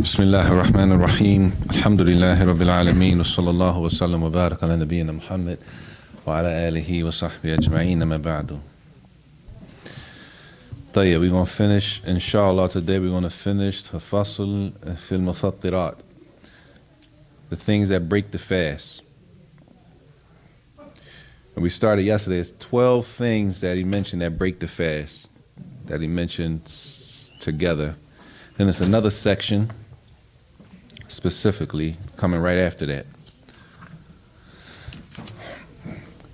بسم الله الرحمن الرحيم الحمد لله رب العالمين وصلى الله وسلم وبارك على نبينا محمد وعلى آله وصحبه أجمعين ما بعد. طيب, we're going to finish, inshallah, today we're going to finish تفاصل في المفطرات, the things that break the fast. And we started yesterday, it's 12 things that he mentioned that break the fast, that he mentioned together. Then it's another section specifically coming right after that.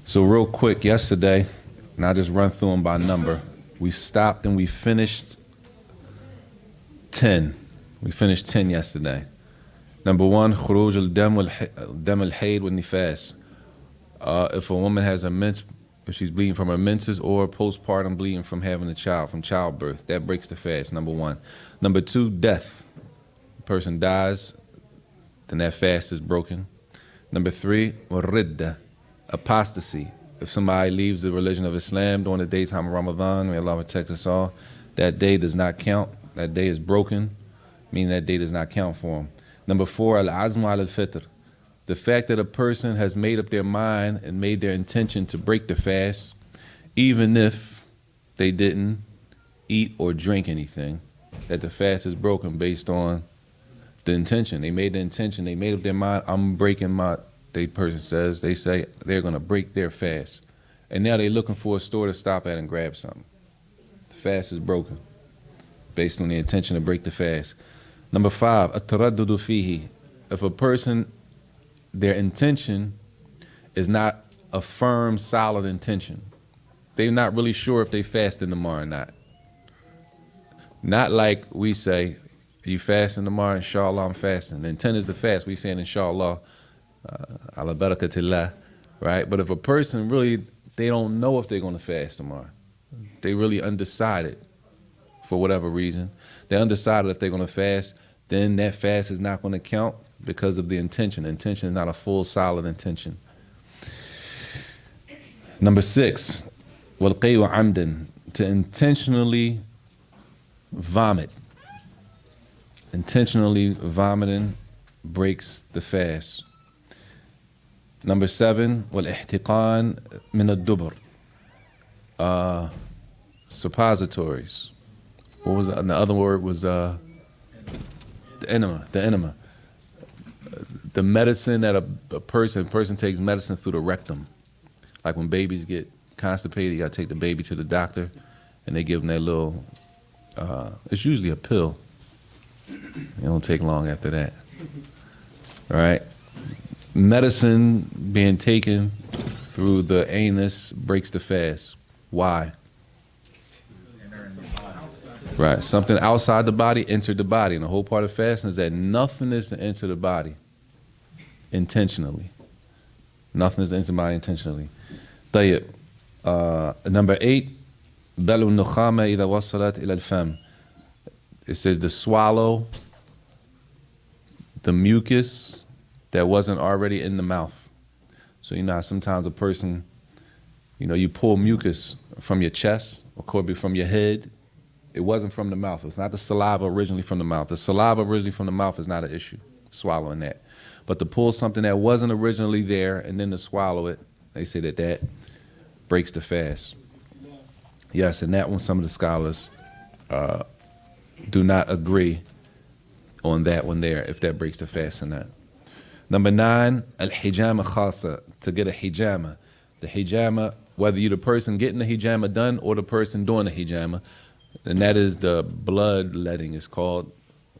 So real quick, yesterday, and I'll just run through them by number, we stopped and we finished 10. We finished 10 yesterday. Number 1, خروج الدم الحيض والنفاس. If a woman has if she's bleeding from her menses or postpartum bleeding from having a child, from childbirth, that breaks the fast, number 1. Number 2, death. The person dies, then that fast is broken. Number 3, ridda, apostasy. If somebody leaves the religion of Islam during the daytime of Ramadan, may Allah protect us all, that day does not count. That day is broken, meaning that day does not count for him. Number 4, al-azmu al-fitr. The fact that a person has made up their mind and made their intention to break the fast, even if they didn't eat or drink anything, that the fast is broken based on the intention. They made the intention, they made up their mind, I'm breaking my, they say they're going to break their fast. And now they're looking for a store to stop at and grab something. The fast is broken based on the intention to break the fast. Number 5, at-taraddudu fihi. If a person, their intention is not a firm, solid intention. They're not really sure if they fasting tomorrow or not. Not like we say, you fasting tomorrow? Inshallah, I'm fasting. The intent is to fast. We saying, inshallah, ala barakatillah, right? But if a person really, they don't know if they're going to fast tomorrow. They really undecided for whatever reason. They're undecided if they're going to fast, then that fast is not going to count because of the intention. The intention is not a full, solid intention. Number 6, walqiyu amdan, to intentionally vomit. Intentionally vomiting breaks the fast. Number 7, wal-ihtiqan min ad-dubur. Suppositories. What was the other word? Was the enema. The enema. The medicine that a person takes medicine through the rectum. Like when babies get constipated, you gotta take the baby to the doctor, and they give them that little. It's usually a pill. It don't take long after that. All right? Medicine being taken through the anus breaks the fast. Why? Right. Something outside the body entered the body. And the whole part of fasting is that nothing is to enter the body intentionally. Nothing is to enter the body intentionally. طيب. Number 8, بلع النخامة إذا وصلت إلى الفم. It says to swallow the mucus that wasn't already in the mouth. So you know how sometimes a person, you pull mucus from your chest or could be from your head. It wasn't from the mouth. It's not the saliva originally from the mouth. The saliva originally from the mouth is not an issue, swallowing that. But to pull something that wasn't originally there and then to swallow it, they say that breaks the fast. Yes, and that one, some of the scholars do not agree on that one there, if that breaks the fast or not. Number 9, al-hijama khasa, to get a hijama. The hijama, whether you're the person getting the hijama done or the person doing the hijama, and that is the bloodletting, it's called.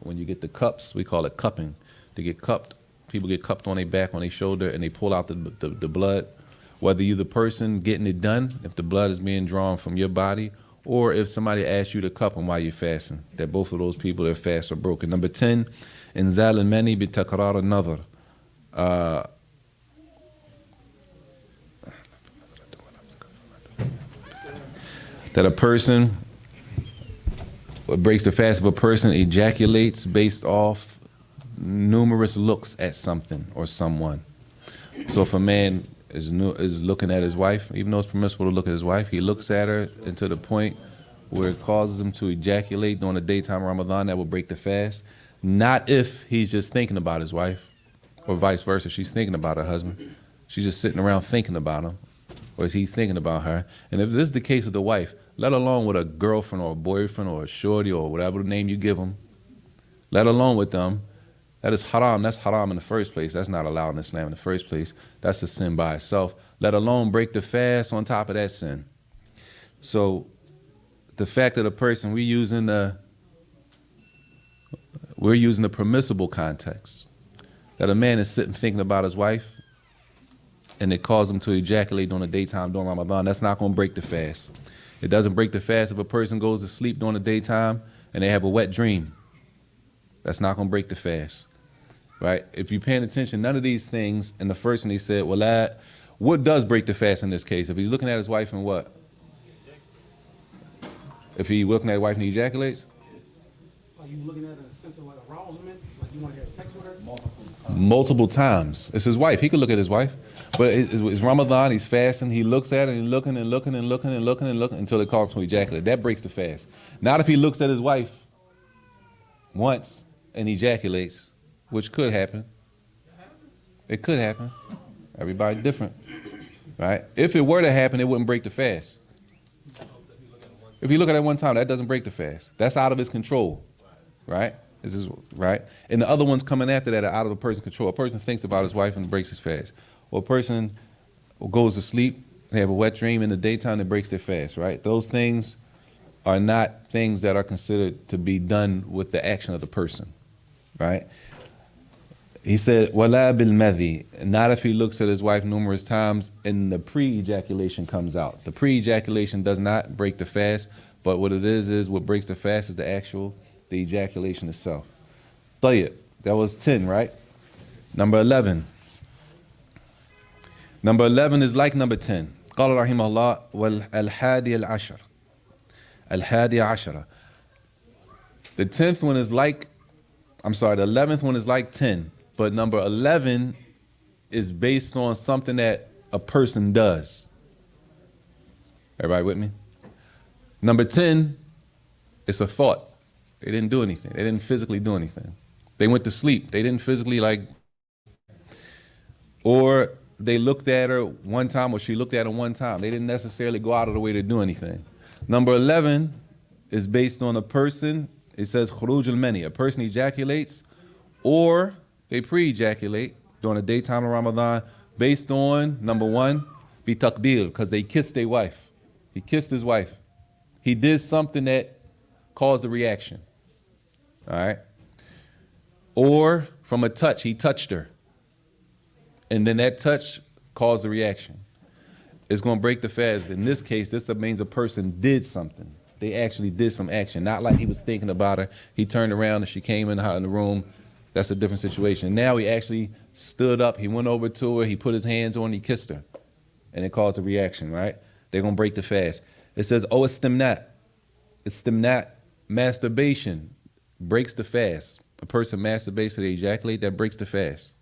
When you get the cups, we call it cupping. They get cupped, people get cupped on their back, on their shoulder, and they pull out the blood. Whether you're the person getting it done, if the blood is being drawn from your body, or if somebody asks you to cup them while you're fasting, that both of those people, their fasts are broken. Number 10, inzal al-mani bi takrar an-nadhr. That a person, what breaks the fast if a person ejaculates based off numerous looks at something or someone. So if a man is looking at his wife, even though it's permissible to look at his wife, he looks at her and to the point where it causes him to ejaculate during the daytime of Ramadan, that will break the fast. Not if he's just thinking about his wife, or vice versa. She's thinking about her husband. She's just sitting around thinking about him, or is he thinking about her? And if this is the case with the wife, let alone with a girlfriend or a boyfriend or a shorty or whatever name you give them, let alone with them, that is haram. That's haram in the first place. That's not allowed in Islam in the first place. That's a sin by itself. Let alone break the fast on top of that sin. So the fact that a person, we're using the permissible context, that a man is sitting thinking about his wife and it caused him to ejaculate during the daytime during Ramadan, that's not going to break the fast. It doesn't break the fast if a person goes to sleep during the daytime and they have a wet dream. That's not going to break the fast, right? If you're paying attention, none of these things, and the first one he said, well, what does break the fast in this case? If he's looking at his wife and what? If he's looking at his wife and he ejaculates? Are you looking at it in a sense of like arousement? Like you want to have sex with her? Multiple times. It's his wife. He could look at his wife. But it's Ramadan, he's fasting, he looks at it and looking and looking and looking and looking and looking until it calls him to ejaculate. That breaks the fast. Not if he looks at his wife once and ejaculates, which could happen. It could happen. Everybody's different, right? If it were to happen, it wouldn't break the fast. If you look at it one time, that doesn't break the fast. That's out of his control, right? This is right. And the other ones coming after that are out of a person's control. A person thinks about his wife and breaks his fast. Or a person goes to sleep and have a wet dream in the daytime that breaks their fast, right? Those things are not things that are considered to be done with the action of the person, right? He said, wala bil madhi, not if he looks at his wife numerous times and the pre-ejaculation comes out. The pre-ejaculation does not break the fast, but what it is what breaks the fast is the ejaculation itself. Tayyib, that was 10, right? Number 11. Number 11 is like number 10. قال رحمه الله والحادي العشر. الحادي عشرة. The 10th one is like, the 11th one is like 10, but number 11 is based on something that a person does. Everybody with me? Number 10, it's a thought. They didn't do anything. They didn't physically do anything. They went to sleep. They didn't physically or they looked at her one time or she looked at him one time. They didn't necessarily go out of the way to do anything. Number 11 is based on a person. It says khuruj al-mani. A person ejaculates or they pre-ejaculate during the daytime of Ramadan based on, number 1, bi taqbil, because they kissed their wife. He kissed his wife. He did something that caused a reaction. All right? Or from a touch, he touched her. And then that touch caused a reaction. It's going to break the fast. In this case, this means a person did something. They actually did some action. Not like he was thinking about her. He turned around and she came in the room. That's a different situation. Now he actually stood up. He went over to her. He put his hands on her. He kissed her. And it caused a reaction, right? They're going to break the fast. It says, oh, istimnat. Istimnat, masturbation, breaks the fast. A person masturbates so they ejaculate, that breaks the fast.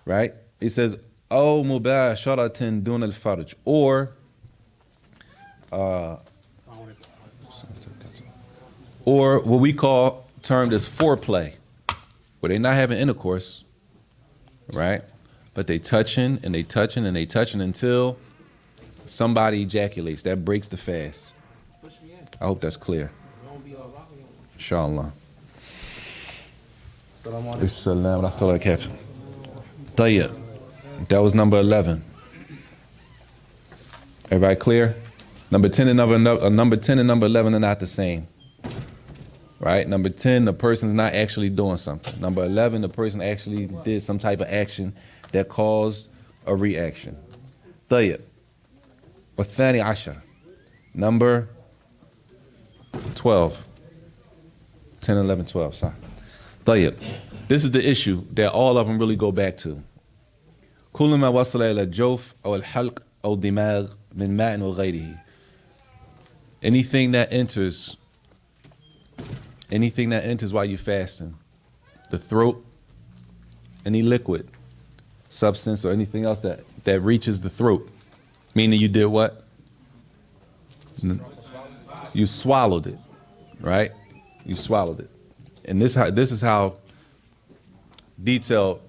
Right? It says, oh, mubasharatin dun al-farj. Or what we call termed as foreplay, where they're not having intercourse, right? But they touching and they touching and they touching until somebody ejaculates. That breaks the fast. I hope that's clear. Inshallah. As-salam wa rahmatullahi wa barakatuh. Tayyib. That was number 11. Everybody clear? Number 10 and number 10 and number 11 are not the same. Right? Number 10, the person's not actually doing something. Number 11, the person actually did some type of action that caused a reaction. Tayyib. والثاني عشر. Number 12. 10, 11, 12. Sorry. Tayyib. This is the issue that all of them really go back to. كل ما وصل إلى الجوف أو الحلق أو الدماغ من ماء وغيره. Anything that enters while you're fasting, the throat, any liquid, substance, or anything else that reaches the throat, meaning you did what? You swallowed it, right? You swallowed it. And this is how detailed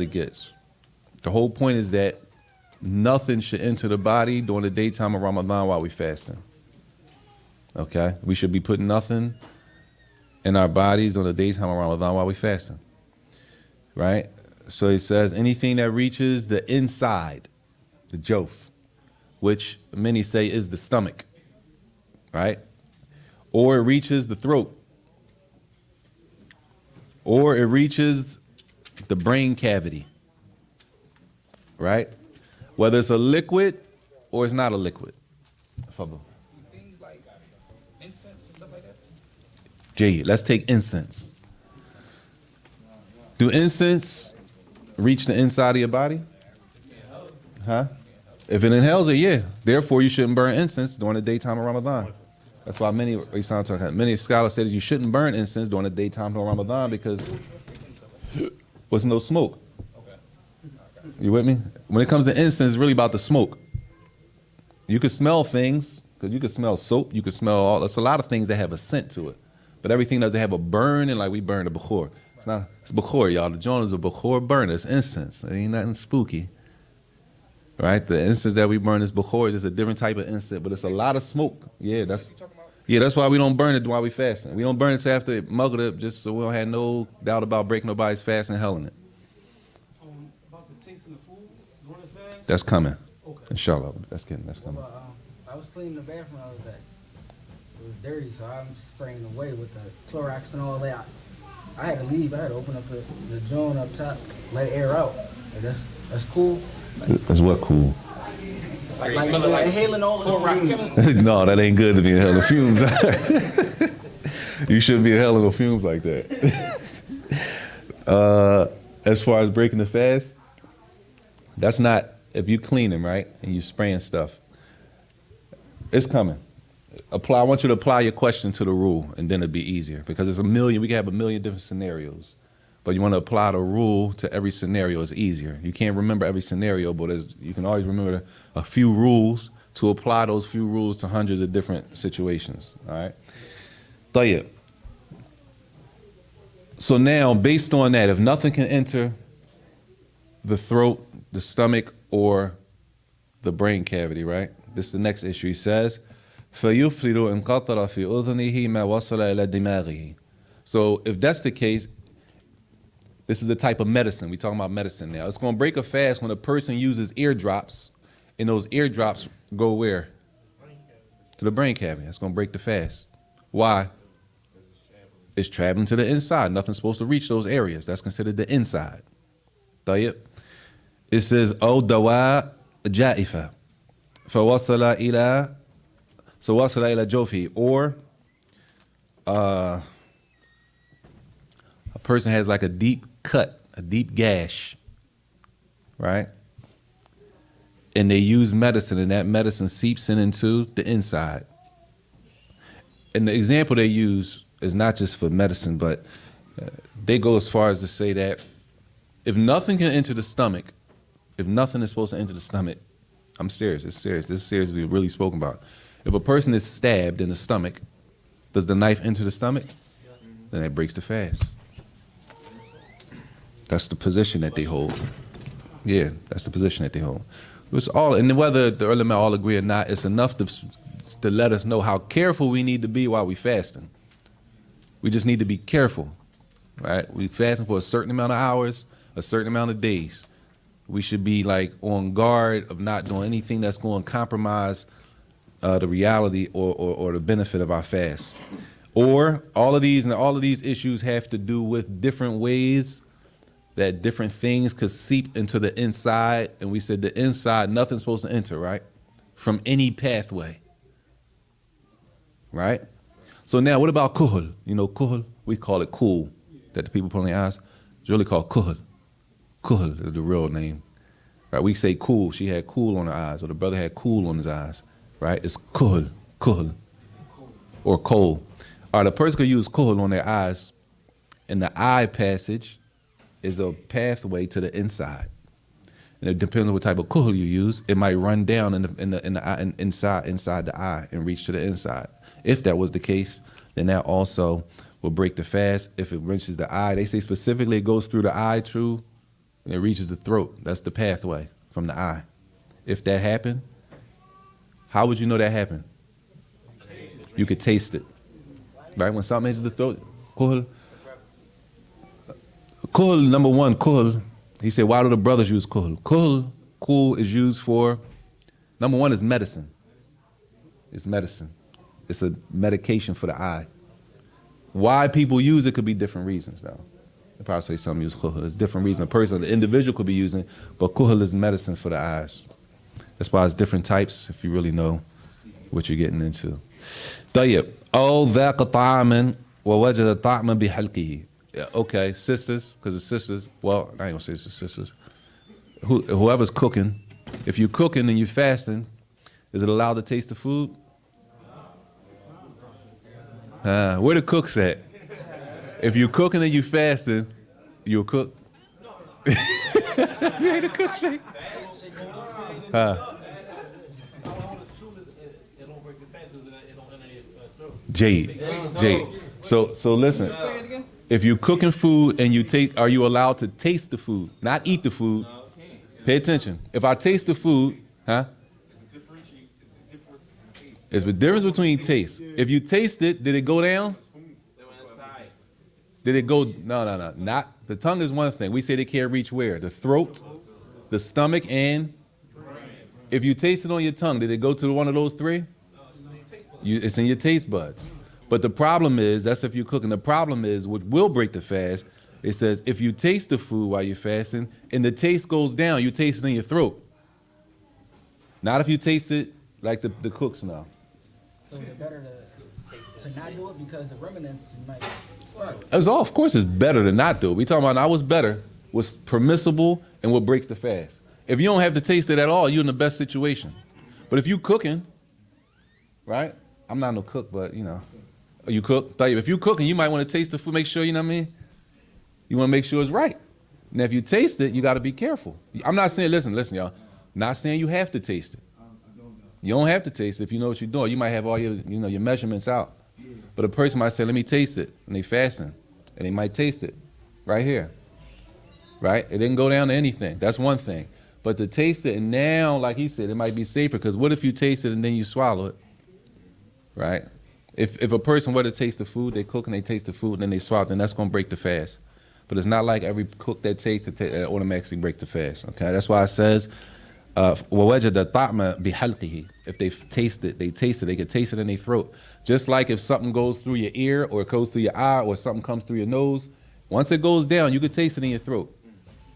it gets. The whole point is that nothing should enter the body during the daytime of Ramadan while we fasting. Okay? We should be putting nothing in our bodies on the daytime of Ramadan while we fasting. Right? So he says anything that reaches the inside, the jawf, which many say is the stomach, right? Or it reaches the throat. Or it reaches the brain cavity, right? Whether it's a liquid or it's not a liquid. Things like incense and stuff like that? Jay, let's take incense. Do incense reach the inside of your body? Huh? If it inhales it, yeah. Therefore, you shouldn't burn incense during the daytime of Ramadan. That's why many scholars say that you shouldn't burn incense during the daytime of Ramadan because there's no smoke. You with me? When it comes to incense, it's really about the smoke. You could smell things, because you could smell soap, you could smell it's a lot of things that have a scent to it. But everything doesn't have a burn, and like we burn the Bukhor. It's Bukhor, y'all. The joint is a Bukhor burner. It's incense. It ain't nothing spooky. Right? The incense that we burn is Bukhor. It's just a different type of incense, but it's a lot of smoke. Yeah, that's why we don't burn it while we fasting. We don't burn it till after Maghrib, just so we don't have no doubt about breaking nobody's fast and helling it. About the tasting the food during the fast? That's coming. Okay. Inshallah. That's coming. I was cleaning the bathroom the other day. It was dirty, so I'm spraying away with the Clorox and all that. I had to leave. I had to open up the joint up top, let it air out. Like that's cool. That's what cool. Like inhaling all the fumes. No, that ain't good to be inhaling fumes. You shouldn't be inhaling fumes like that. As far as breaking the fast, that's not, if you clean them, right, and you spraying stuff, it's coming. I want you to apply your question to the rule, and then it'll be easier, because we can have a million different scenarios. But you want to apply the rule to every scenario. It's easier. You can't remember every scenario, but you can always remember a few rules to apply those few rules to hundreds of different situations. All right? Tayyib. So now, based on that, if nothing can enter the throat, the stomach, or the brain cavity, right? This is the next issue. He says, فَيُفْرِرُ إِنْ قَطَرَ فِي أُذُنِهِ مَا وَصَلَ إِلَى دِمَاغِهِ. So if that's the case, this is the type of medicine. We're talking about medicine now. It's going to break a fast when a person uses eardrops, and those eardrops go where? To the brain cavity. That's going to break the fast. Why? It's traveling to the inside. Nothing's supposed to reach those areas. That's considered the inside. Tayyib. It says, "O dawa ja'ifa, fawasala ila jofi," or a person has like a deep cut, a deep gash, right? And they use medicine, and that medicine seeps into the inside. And the example they use is not just for medicine, but they go as far as to say that if nothing can enter the stomach, if nothing is supposed to enter the stomach, I'm serious, it's serious. This is seriously really spoken about. If a person is stabbed in the stomach, does the knife enter the stomach? Then that breaks the fast. That's the position that they hold. Yeah, that's the position that they hold. It's all, and whether the ulama all agree or not, it's enough to let us know how careful we need to be while we fasting. We just need to be careful, right? We fasting for a certain amount of hours, a certain amount of days. We should be like on guard of not doing anything that's going to compromise the reality or the benefit of our fast. Or all of these issues have to do with different ways that different things could seep into the inside. And we said the inside, nothing's supposed to enter, right? From any pathway, right? So now what about kuhul? You know, kuhul, we call it cool, that the people put on their eyes. It's really called kuhul. Kuhul is the real name, right? We say cool, she had cool on her eyes, or the brother had cool on his eyes, right? It's kuhul, or kohl. All right, a person could use kuhul on their eyes, and the eye passage is a pathway to the inside. And it depends on what type of kuhul you use. It might run down inside the eye and reach to the inside. If that was the case, then that also will break the fast if it reaches the eye. They say specifically it goes through the eye too, and it reaches the throat. That's the pathway from the eye. If that happened, how would you know that happened? You could taste it, right? When something enters the throat, kuhl. Kuhl, number one, kuhl. He said, why do the brothers use kuhl? Kuhl is used for, number one is medicine. It's medicine. It's a medication for the eye. Why people use it could be different reasons, though. They probably say some use kuhl. There's different reasons. A person, the individual could be using it, but kuhl is medicine for the eyes. That's why it's different types, if you really know what you're getting into. طيب. أو ذاق طعاما ووجد طعما بحلقه. Okay, sisters, because it's sisters. Well, I ain't gonna say it's the sisters. Whoever's cooking, if you're cooking and you're fasting, is it allowed to taste the food? Where the cooks at? If you're cooking and you fasting, you'll cook. You ain't a cook, Shake. Jade. So listen. If you're cooking food and are you allowed to taste the food, not eat the food? Pay attention. If I taste the food, it's the difference between taste. If you taste it, did it go down? Did it go? No. Not the tongue is one thing. We say they can't reach where? The throat, the stomach, and if you taste it on your tongue, did it go to one of those three? It's in your taste buds. But the problem is, that's if you're cooking. The problem is, what will break the fast, it says, if you taste the food while you're fasting, and the taste goes down, you taste it in your throat. Not if you taste it like the cooks know. So it's better to not do it because the remnants you might struggle. Of course it's better to not do it. We talking about now what's better, what's permissible, and what breaks the fast. If you don't have to taste it at all, you're in the best situation. But if you cooking, right? I'm not no cook, but you know. You cook? If you're cooking, you might want to taste the food, make sure, you know what I mean? You want to make sure it's right. Now, if you taste it, you got to be careful. I'm not saying, listen, y'all. Not saying you have to taste it. You don't have to taste it if you know what you're doing. You might have all your measurements out. But a person might say, let me taste it, and they fasting, and they might taste it right here, right? It didn't go down to anything. That's one thing. But to taste it, and now, like he said, it might be safer, because what if you taste it and then you swallow it, right? If a person were to taste the food, they cook and they taste the food and then they swallow, then that's going to break the fast. But it's not like every cook that tastes it automatically break the fast. Okay, that's why it says, وَوَجَدَ طَعْمَ بِحَلْقِهِ. If they taste it, they can taste it in their throat. Just like if something goes through your ear or it goes through your eye or something comes through your nose, once it goes down, you can taste it in your throat.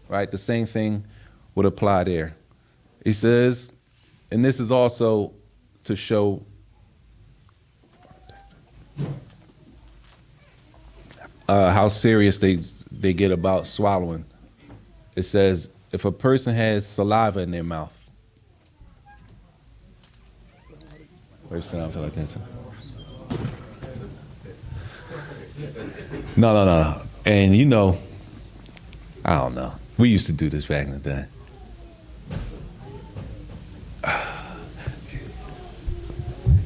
Right? The same thing would apply there. He says, and this is also to show how serious they get about swallowing. It says, if a person has saliva in their mouth. No. And you know, I don't know. We used to do this back in the day.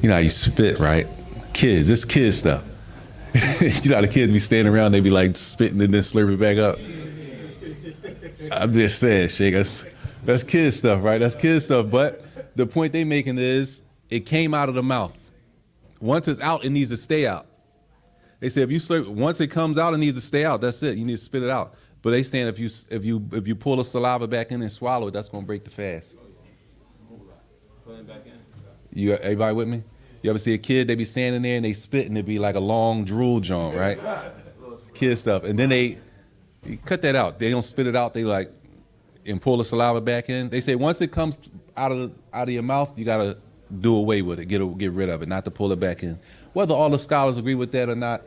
You know how you spit, right? Kids, it's kid stuff. You know how the kids be standing around, they be like spitting and then slurping back up. I'm just saying, Sheikh, that's kid stuff, right? That's kid stuff. But the point they making is it came out of the mouth. Once it's out, it needs to stay out. They say if you slurp, once it comes out, it needs to stay out. That's it. You need to spit it out. But they saying if you pull the saliva back in and swallow it, that's gonna break the fast. Everybody with me? You ever see a kid, they be standing there and they spit and it be like a long drool joint, right? Kid stuff. And then you cut that out. They don't spit it out, they like, and pull the saliva back in. They say once it comes out of your mouth, you gotta do away with it, get rid of it, not to pull it back in. Whether all the scholars agree with that or not,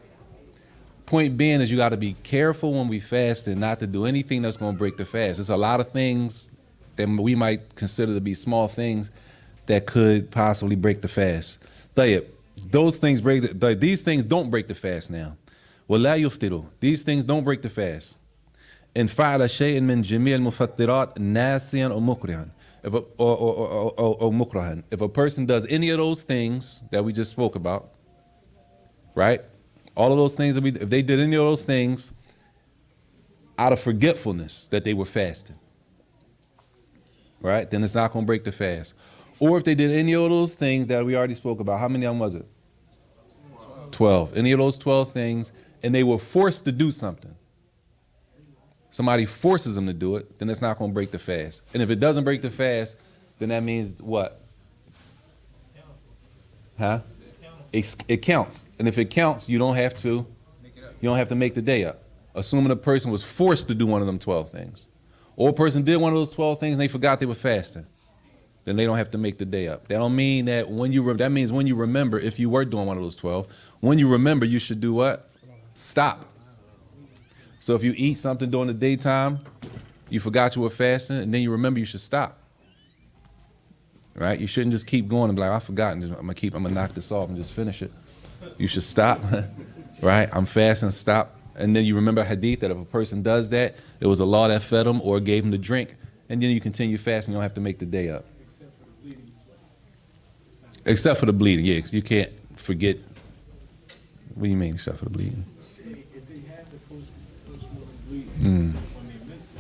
point being is you gotta be careful when we fast and not to do anything that's gonna break the fast. There's a lot of things that we might consider to be small things that could possibly break the fast. Those things these things don't break the fast now. وَلَا يُفْتِرُ. These things don't break the fast. إِنْ فَعَلَ شَيْءٍ مِنْ جَمِيعِ الْمُفَطِّرَاتِ نَاسِيًا أَوْ مُكْرَهًا. If a person does any of those things that we just spoke about, right? All of those things, if they did any of those things out of forgetfulness that they were fasting, right, then it's not going to break the fast. Or if they did any of those things that we already spoke about, how many of them was it? 12. Any of those 12 things, and they were forced to do something. Somebody forces them to do it, then it's not going to break the fast. And if it doesn't break the fast, then that means what? Huh? It counts. And if it counts, you don't have to make the day up. Assuming a person was forced to do one of them 12 things. Or a person did one of those 12 things and they forgot they were fasting. Then they don't have to make the day up. That don't mean that that means when you remember, if you were doing one of those 12, when you remember, you should do what? Stop. So if you eat something during the daytime, you forgot you were fasting, and then you remember, you should stop. Right? You shouldn't just keep going and be like, I forgot, and I'm gonna knock this off and just finish it. You should stop. Right? I'm fasting, stop. And then you remember hadith that if a person does that, it was Allah that fed him or gave him the drink, and then you continue fasting, you don't have to make the day up. Except for the bleeding, yeah, 'cause you can't forget. What do you mean, except for the bleeding? If they have the post-mortem bleeding on their menses,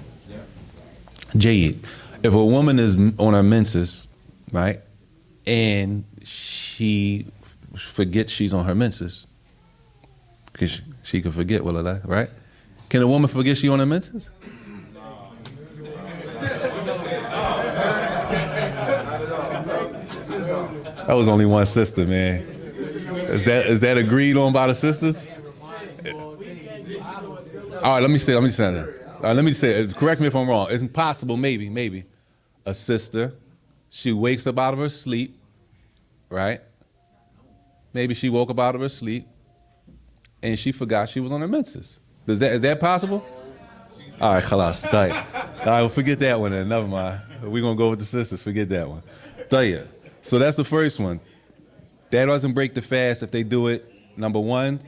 Jayid. If a woman is on her menses, right, and she forgets she's on her menses, because she could forget, right? Can a woman forget she on her menses? That was only one sister, man. Is that agreed on by the sisters? All right, let me say that. All right, let me say it. Correct me if I'm wrong. It's possible, maybe, a sister, she wakes up out of her sleep, right? Maybe she woke up out of her sleep, and she forgot she was on her menses. Is that possible? All right, khalas, tight. All right, well, forget that one then. Never mind. We're gonna go with the sisters. Forget that one. Tayyib. So that's the first one. That doesn't break the fast if they do it, number one,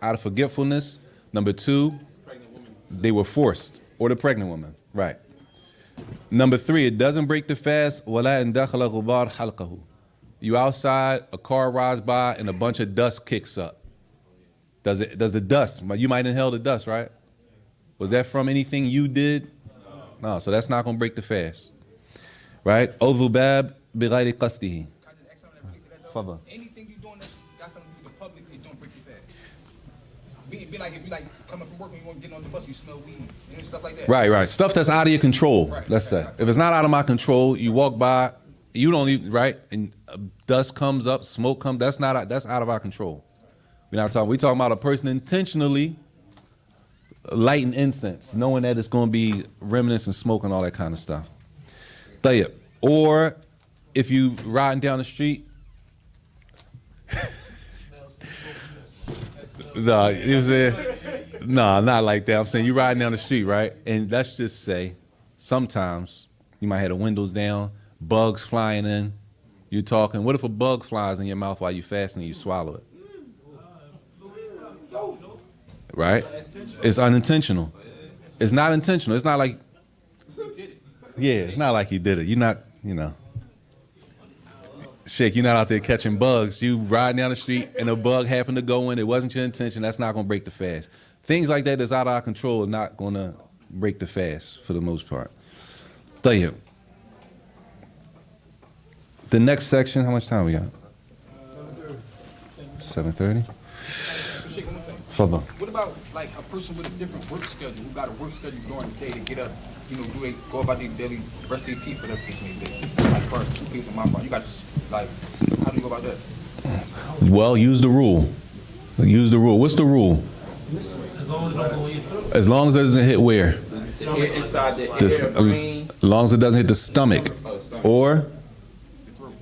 out of forgetfulness. Number two, they were forced, or the pregnant woman, right. Number three, it doesn't break the fast. وَلَا إِن دَخَلَ غُبَارٌ حَلْقَهُ. You outside, a car rides by, and a bunch of dust kicks up. Does the dust, you might inhale the dust, right? Was that from anything you did? No, so that's not going to break the fast, right? أو ذباب بغير قصده. Fadal. Anything you doing that's got something to do with the public, it don't break your fast. Be like if you like coming from work and you want to get on the bus, you smell weed and stuff like that. Right. Stuff that's out of your control. Right, Let's say if it's not out of my control, you walk by, you don't even and dust comes up, smoke comes. That's out of our control. We're talking about a person intentionally lighting incense, knowing that it's going to be remnants and smoke and all that kind of stuff. Tayyib. Or if you riding down the street. No, you know what I'm saying? No, not like that. I'm saying you riding down the street, right? And let's just say sometimes you might have the windows down, bugs flying in. You're talking. What if a bug flies in your mouth while you're fasting and you swallow it? Right? It's unintentional. It's not intentional. It's not like, yeah, it's not like you did it. You're not, Sheikh, you're not out there catching bugs. You riding down the street and a bug happened to go in. It wasn't your intention. That's not going to break the fast. Things like that that's out of our control are not going to break the fast for the most part. Tayyib. The next section, how much time we got? 7:30. Fadal. What about like a person with a different work schedule who got a work schedule during the day to get up, do they go about their daily brush their teeth, whatever case may be? Like first toothpaste on my part, you got like, how do you go about that? Well, use the rule. What's the rule? As long as it doesn't hit where? Inside the brain. As long as it doesn't hit the stomach or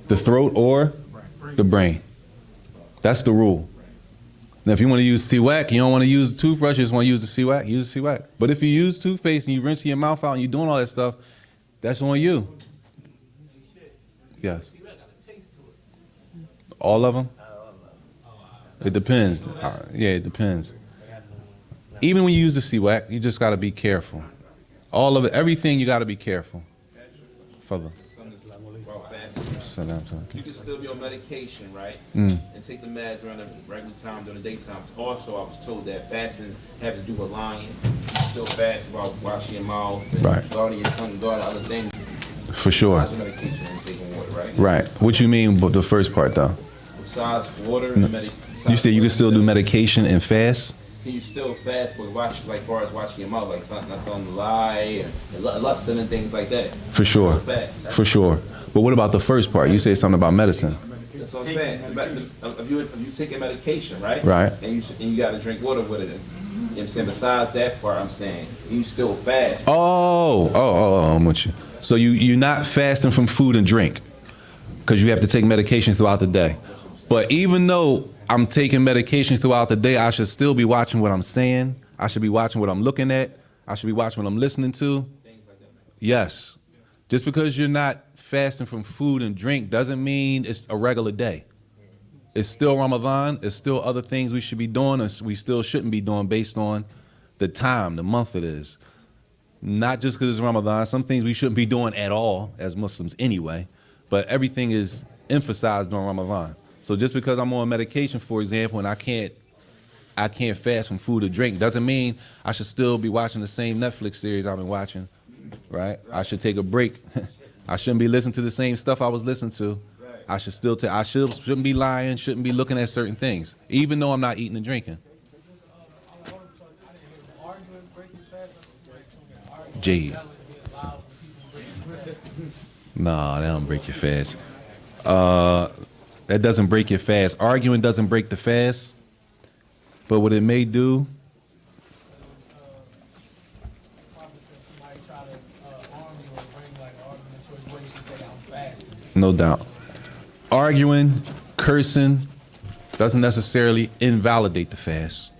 the throat or the brain. That's the rule. Now, if you want to use siwak, you don't want to use the toothbrush, you just want to use the siwak, use the siwak. But if you use toothpaste and you rinse your mouth out and you're doing all that stuff, that's on you. Yes. All of them? It depends. Yeah, it depends. Even when you use the siwak, you just got to be careful. All of it, everything you got to be careful. Further. You can still be on medication, right? Mm. And take the meds around the regular time during the daytime. Also, I was told that fasting has to do with lying. Still fast about washing your mouth and Right. guarding your tongue, guarding other things. For sure. Besides medication and taking water, right? Right. What you mean but the first part though? Besides water and medication. You said you can still do medication and fast? Can you still fast but watch, like far as watching your mouth, like not telling a lie and lusting and things like that? For sure. Fast. For sure. But what about the first part? You said something about medicine. That's what I'm saying. If you taking medication, right? Right. And you got to drink water with it. You know what I'm saying? Besides that part, I'm saying you still fast. Oh, I'm with you. So you're not fasting from food and drink because you have to take medication throughout the day. But even though I'm taking medication throughout the day, I should still be watching what I'm saying. I should be watching what I'm looking at. I should be watching what I'm listening to. Yes. Just because you're not fasting from food and drink doesn't mean it's a regular day. It's still Ramadan. It's still other things we should be doing and we still shouldn't be doing based on the time, the month it is. Not just because it's Ramadan. Some things we shouldn't be doing at all as Muslims anyway, but everything is emphasized during Ramadan. So just because I'm on medication, for example, and I can't fast from food or drink doesn't mean I should still be watching the same Netflix series I've been watching, right? I should take a break. I shouldn't be listening to the same stuff I was listening to. I should still shouldn't be lying, shouldn't be looking at certain things, even though I'm not eating and drinking. Jade. Nah, that don't break your fast. That doesn't break your fast. Arguing doesn't break the fast, but what it may do. No doubt. Arguing, cursing doesn't necessarily invalidate the fast,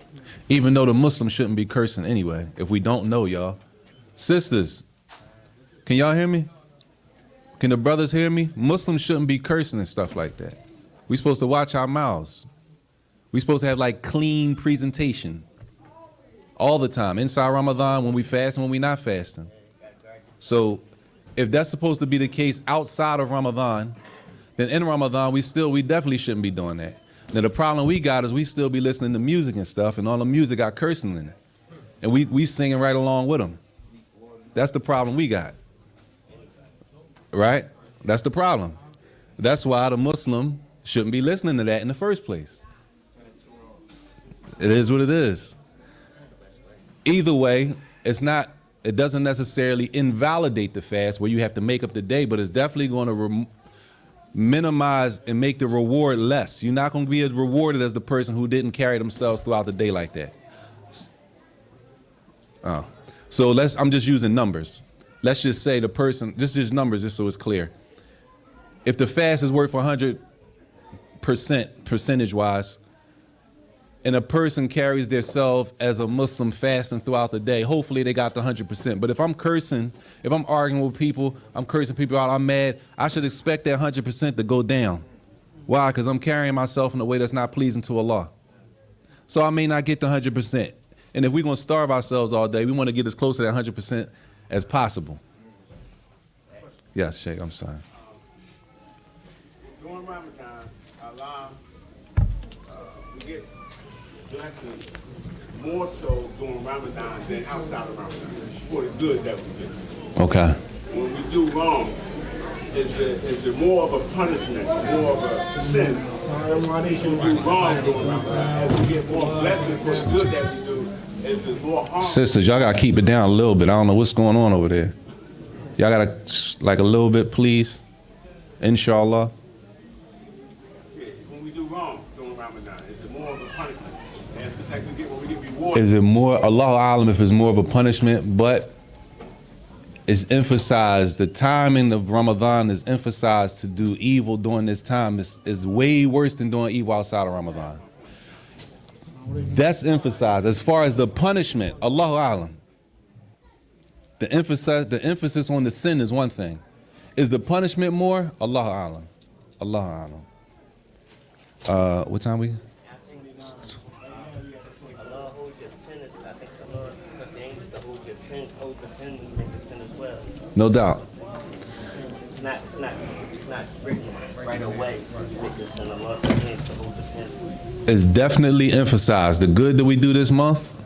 even though the Muslims shouldn't be cursing anyway. If we don't know, y'all. Sisters, can y'all hear me? Can the brothers hear me? Muslims shouldn't be cursing and stuff like that. We're supposed to watch our mouths. We're supposed to have like clean presentation all the time, inside Ramadan, when we fast and when we not fasting. So if that's supposed to be the case outside of Ramadan, then in Ramadan, we definitely shouldn't be doing that. Now the problem we got is we still be listening to music and stuff, and all the music got cursing in it. And we singing right along with them. That's the problem we got. Right? That's the problem. That's why the Muslim shouldn't be listening to that in the first place. It is what it is. Either way, it doesn't necessarily invalidate the fast where you have to make up the day, but it's definitely going to minimize and make the reward less. You're not going to be as rewarded as the person who didn't carry themselves throughout the day like that. So I'm just using numbers. Let's just say the person, this is numbers just so it's clear. If the fast is worth 100% percentage-wise, and a person carries themselves as a Muslim fasting throughout the day, hopefully they got the 100%. But if I'm cursing, if I'm arguing with people, I'm cursing people out, I'm mad, I should expect that 100% to go down. Why? Because I'm carrying myself in a way that's not pleasing to Allah. So I may not get the 100%. And if we're going to starve ourselves all day, we want to get as close to that 100% as possible. Yes, Sheikh, I'm sorry. During Ramadan, Allah, we get blessings more so during Ramadan than outside of Ramadan for the good that we get. Okay. When we do wrong, is it more of a punishment, more of a sin? When we do wrong during Ramadan, as we get more blessings for the good that we do, is it more harm? Sisters, y'all got to keep it down a little bit. I don't know what's going on over there. Y'all got to, like a little bit, please. Inshallah. When we do wrong during Ramadan, is it more of a punishment? And it's like when we get rewarded. Is it more, Allahu Alam, if it's more of a punishment, but it's emphasized, the timing of Ramadan is emphasized to do evil during this time is way worse than doing evil outside of Ramadan. That's emphasized. As far as the punishment, Allahu Alam, the emphasis on the sin is one thing. Is the punishment more? Allahu Alam. Allahu Alam. What time we? Allah holds your pen. I think the Lord took the angels to hold your pen, hold the pen when you make a sin as well. No doubt. It's not not written right away. Make this in the Lord's name to hold the pen. It's definitely emphasized. The good that we do this month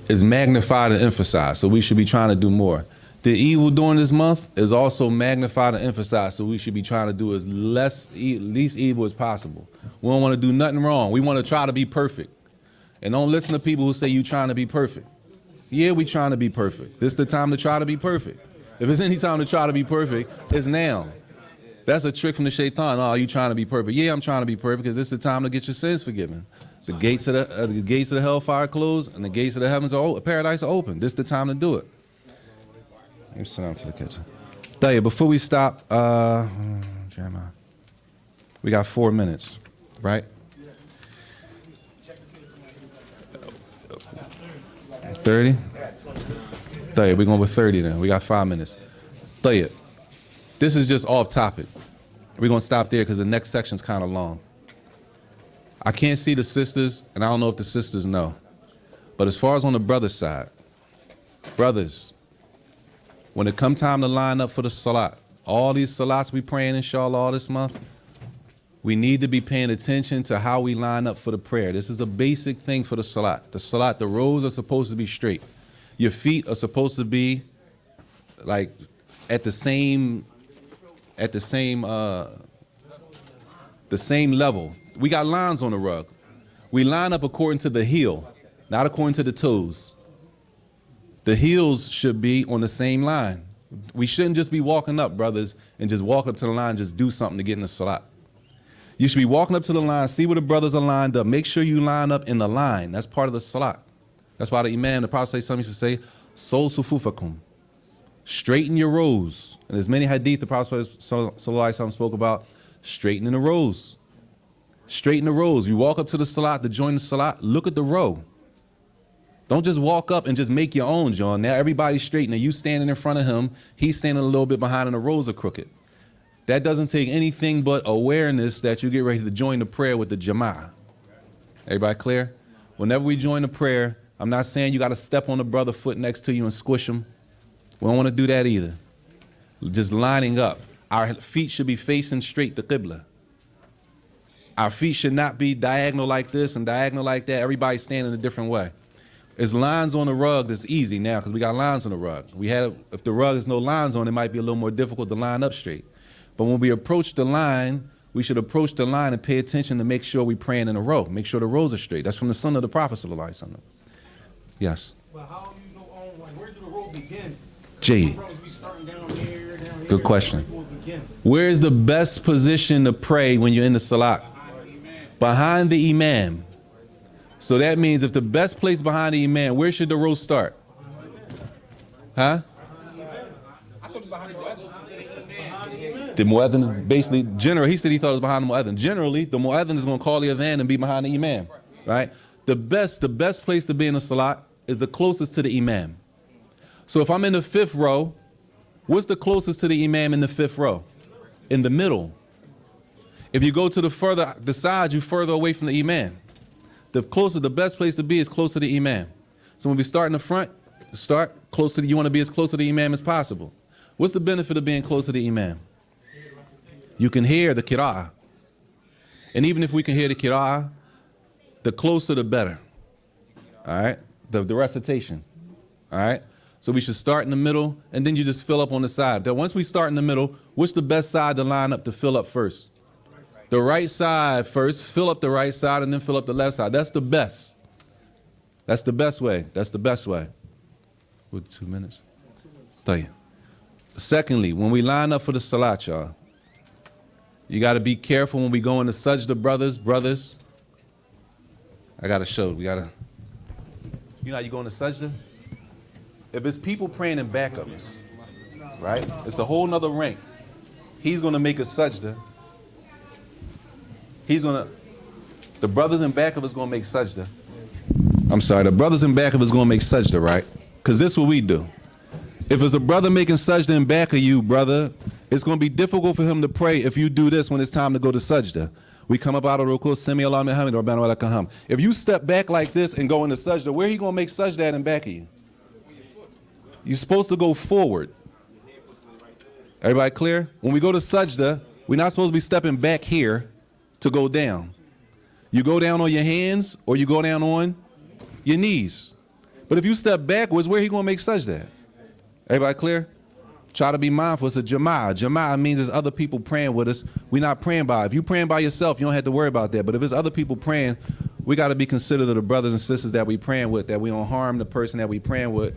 is magnified and emphasized, so we should be trying to do more. The evil during this month is also magnified and emphasized, so we should be trying to do as least evil as possible. We don't want to do nothing wrong. We want to try to be perfect. And don't listen to people who say you trying to be perfect. Yeah, we trying to be perfect. This is the time to try to be perfect. If there's any time to try to be perfect, it's now. That's a trick from the shaitan. Oh, you trying to be perfect? Yeah, I'm trying to be perfect because this is the time to get your sins forgiven. The gates of the hellfire closed and the gates of the heavens are open. Paradise are open. This is the time to do it. Let me sit down to the kitchen. Tell you, before we stop, Jeremiah, we got 4 minutes, right? 30? Tell you, we're going with 30 then. We got 5 minutes. Tell you, this is just off topic. We're going to stop there because the next section's kind of long. I can't see the sisters, and I don't know if the sisters know. But as far as on the brother's side, brothers, when it come time to line up for the salat, all these salats we praying, inshallah, all this month, we need to be paying attention to how we line up for the prayer. This is a basic thing for the salat. The salat, the rows are supposed to be straight. Your feet are supposed to be like at the same level. We got lines on the rug. We line up according to the heel, not according to the toes. The heels should be on the same line. We shouldn't just be walking up, brothers, and just walk up to the line and just do something to get in the salat. You should be walking up to the line, see where the brothers are lined up. Make sure you line up in the line. That's part of the salat. That's why the Imam, the Prophet used to say, Sol sufufakum. Straighten your rows. And there's many hadith the Prophet ﷺ spoke about straightening the rows. Straighten the rows. You walk up to the salat to join the salat, look at the row. Don't just walk up and just make your own, John. Now everybody's straight. Now you standing in front of him, he's standing a little bit behind and the rows are crooked. That doesn't take anything but awareness that you get ready to join the prayer with the jama'ah. Everybody clear? Whenever we join the prayer, I'm not saying you got to step on the brother foot next to you and squish him. We don't want to do that either. Just lining up. Our feet should be facing straight to Qibla. Our feet should not be diagonal like this and diagonal like that. Everybody's standing a different way. There's lines on the rug that's easy now because we got lines on the rug. If the rug has no lines on it, might be a little more difficult to line up straight. But when we approach the line, we should approach the line and pay attention to make sure we're praying in a row. Make sure the rows are straight. That's from the son of the Prophet ﷺ. Yes. Well, how do you know, like, where do the row begin? Jade. Good question. Where is the best position to pray when you're in the salat? Behind the imam. So that means if the best place behind the imam, where should the row start? Huh? The mu'adhin is basically general. He said he thought it was behind the mu'adhin. Generally, the mu'adhin is going to call the adhan and be behind the imam, right? The best place to be in the salat is the closest to the imam. So if I'm in the 5th row, what's the closest to the imam in the 5th row? In the middle. If you go to the side, you're further away from the imam. The best place to be is close to the imam. So when we start in the front, you want to be as close to the imam as possible. What's the benefit of being close to the imam? You can hear the qira'ah. And even if we can hear the qira'ah, the closer the better. All right? The recitation. All right? So we should start in the middle, and then you just fill up on the side. Then once we start in the middle, what's the best side to line up to fill up first? The right side first, fill up the right side, and then fill up the left side. That's the best. That's the best way. That's the best way. With 2 minutes? Tell you. Secondly, when we line up for the salat, y'all, you got to be careful when we go into sajda, brothers. I got to show. You know how you go into sajda? If it's people praying in back of us, right? It's a whole nother rank. He's going to make a sajda. The brothers in back of us going to make sajda. I'm sorry, the brothers in back of us going to make sajda, right? Because this is what we do. If it's a brother making sajda in back of you, brother, it's going to be difficult for him to pray if you do this when it's time to go to sajda. We come up out of ruku, Sami Allahu liman hamidah, Rabbana wa lakal hamd. If you step back like this and go into sajda, where are you going to make sajda at in back of you? You're supposed to go forward. Everybody clear? When we go to sajda, We're not supposed to be stepping back here to go down. You go down on your hands or you go down on your knees. But if you step backwards, where he gonna make sajda? Everybody clear? Try to be mindful. It's a jama'ah. Jama'ah means there's other people praying with us. We're not praying by. If you're praying by yourself, you don't have to worry about that. But if there's other people praying, we got to be considerate of the brothers and sisters that we praying with, that we don't harm the person that we praying with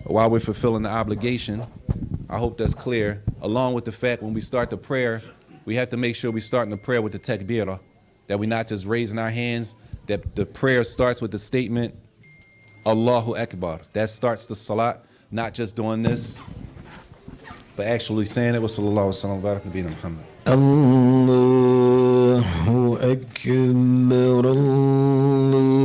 while we're fulfilling the obligation. I hope that's clear. Along with the fact when we start the prayer, we have to make sure we starting the prayer with the takbirah, that we're not just raising our hands, that the prayer starts with the statement, Allahu Akbar. That starts the salat, not just doing this, but actually saying it with sallallahu alaihi wasallam, barak nabiyina Muhammad. Allahu Akbar, Allah